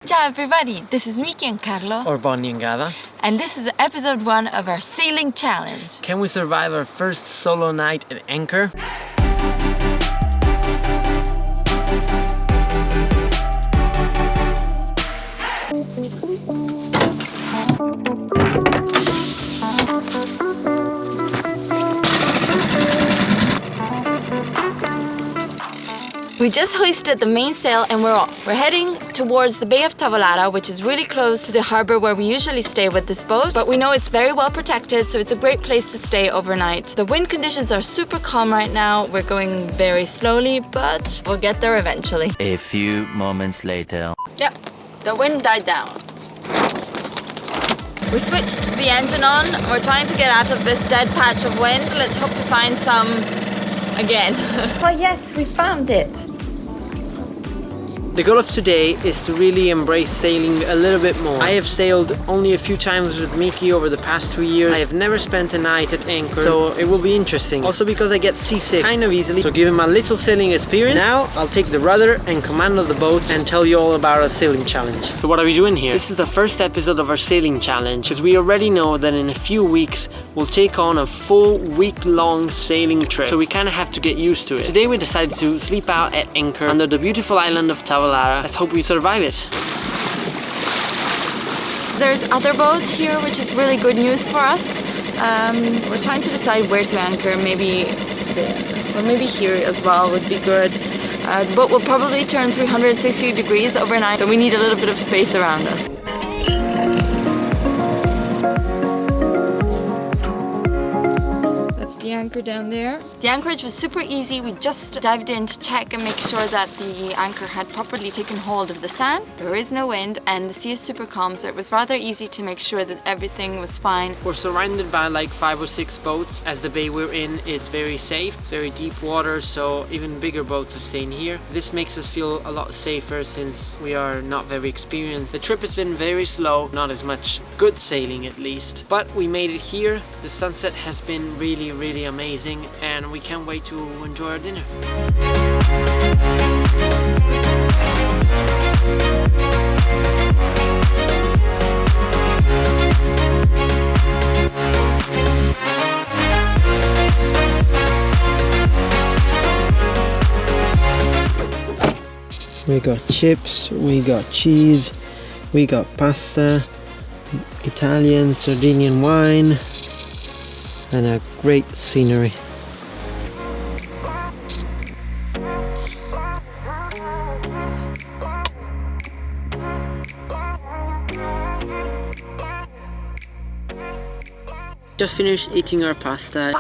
Ciao everybody, this is Miki and Carlo. Or Bonnie and Gada. And this is episode 1 of our sailing challenge. Can we survive our first solo night at anchor? We just hoisted the mainsail and we're off. We're heading towards the Bay of Tavolara, which is really close to the harbour where we usually stay with this boat. But we know it's very well protected, so it's a great place to stay overnight. The wind conditions are super calm right now. We're going very slowly, but we'll get there eventually. A few moments later. Yep, the wind died down. We switched the engine on. We're trying to get out of this dead patch of wind. Let's hope to find some again. Oh yes, we found it. The goal of today is to really embrace sailing a little bit more. I have sailed only a few times with Miki over the past 2 years. I have never spent a night at anchor, so it will be interesting. Also because I get seasick kind of easily, so give him a little sailing experience. Now I'll take the rudder and command of the boat and tell you all about our sailing challenge. So what are we doing here? This is the first episode of our sailing challenge, because we already know that in a few weeks we'll take on a full week-long sailing trip, so we kind of have to get used to it. Today we decided to sleep out at anchor under the beautiful island of Tavolara. Let's hope we survive it. There's other boats here, which is really good news for us. We're trying to decide where to anchor, maybe there, or maybe here as well would be good. The boat will probably turn 360 degrees overnight, so we need a little bit of space around us. The anchor down there. The anchorage was super easy. We just dived in to check and make sure that the anchor had properly taken hold of the sand. There is no wind and the sea is super calm, so it was rather easy to make sure that everything was fine. We're surrounded by like 5 or 6 boats, as the bay we're in is very safe. It's very deep water, so even bigger boats are staying here. This makes us feel a lot safer since we are not very experienced. The trip has been very slow, not as much good sailing at least, but we made it here. The sunset has been really amazing and we can't wait to enjoy our dinner. We got chips, we got cheese, we got pasta, Italian, Sardinian wine, and a great scenery. Just finished eating our pasta.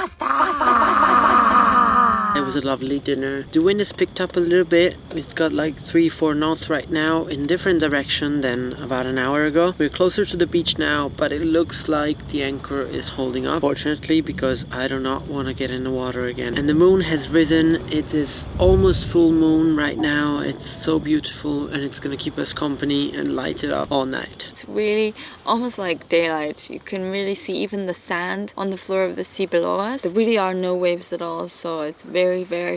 It was a lovely dinner. The wind has picked up a little bit. It's got like 3-4 knots right now in different direction than about an hour ago. We're closer to the beach now, but it looks like the anchor is holding up, fortunately, because I do not want to get in the water again. And the moon has risen. It is almost full moon right now. It's so beautiful and it's gonna keep us company and light it up all night. It's really almost like daylight. You can really see even the sand on the floor of the sea below us. There really are no waves at all, so it's very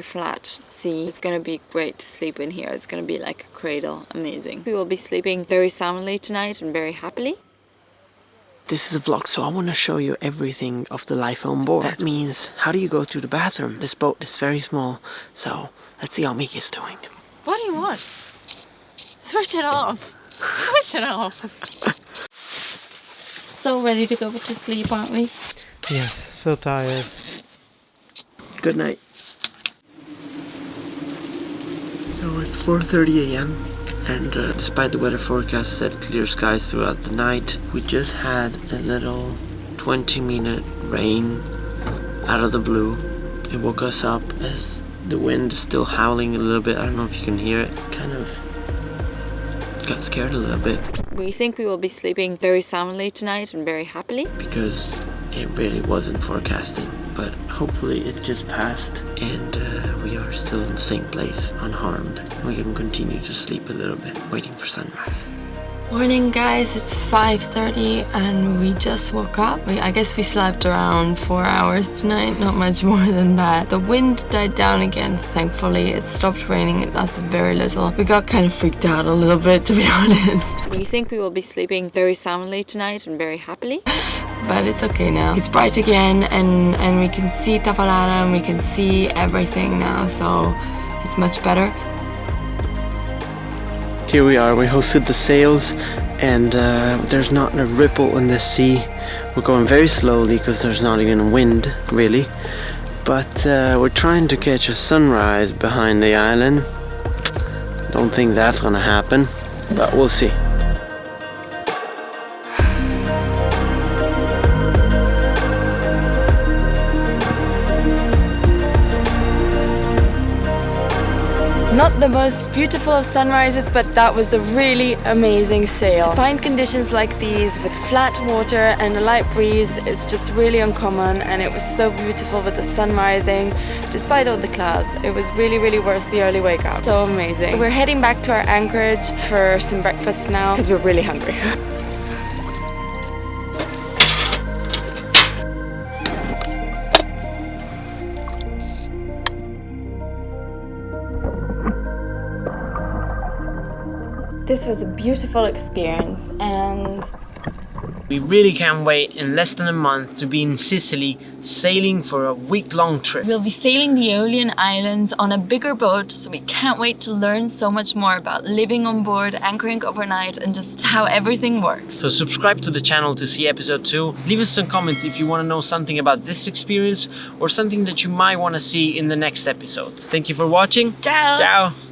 flat sea. It's gonna be great to sleep in here. It's gonna be like a cradle. Amazing. We will be sleeping very soundly tonight and very happily. This is a vlog, so I want to show you everything of the life on board. That means, how do you go to the bathroom? This boat is very small, so let's see how Miki is doing. What do you want? Switch it off. Switch it off. So ready to go to sleep, aren't we? Yes, so tired. Good night. So it's 4:30 a.m. and despite the weather forecast said clear skies throughout the night, we just had a little 20-minute rain out of the blue. It woke us up as the wind is still howling a little bit. I don't know if you can hear it. Kind of got scared a little bit. We think we will be sleeping very soundly tonight and very happily, because it really wasn't forecasted, but hopefully it just passed and we are still in the same place unharmed. We can continue to sleep a little bit, waiting for sunrise. Morning guys, it's 5:30 and we just woke up. I guess we slept around 4 hours tonight, not much more than that. The wind died down again, thankfully. It stopped raining, it lasted very little. We got kind of freaked out a little bit, to be honest. We think we will be sleeping very soundly tonight and very happily. But it's okay now. It's bright again and we can see Tavolara and we can see everything now, so it's much better. Here we are, we hosted the sails and there's not a ripple in the sea. We're going very slowly because there's not even wind, really. But we're trying to catch a sunrise behind the island. Don't think that's gonna happen, but we'll see. Not the most beautiful of sunrises, but that was a really amazing sail. To find conditions like these with flat water and a light breeze, it's just really uncommon, and it was so beautiful with the sun rising despite all the clouds. It was really, really worth the early wake up. So amazing. We're heading back to our anchorage for some breakfast now because we're really hungry. This was a beautiful experience and we really can't wait in less than a month to be in Sicily sailing for a week-long trip. we'll be sailing the Aeolian Islands on a bigger boat, so we can't wait to learn so much more about living on board, anchoring overnight, and just how everything works. So subscribe to the channel to see episode 2. Leave us some comments if you want to know something about this experience or something that you might want to see in the next episode. Thank you for watching. Ciao! Ciao!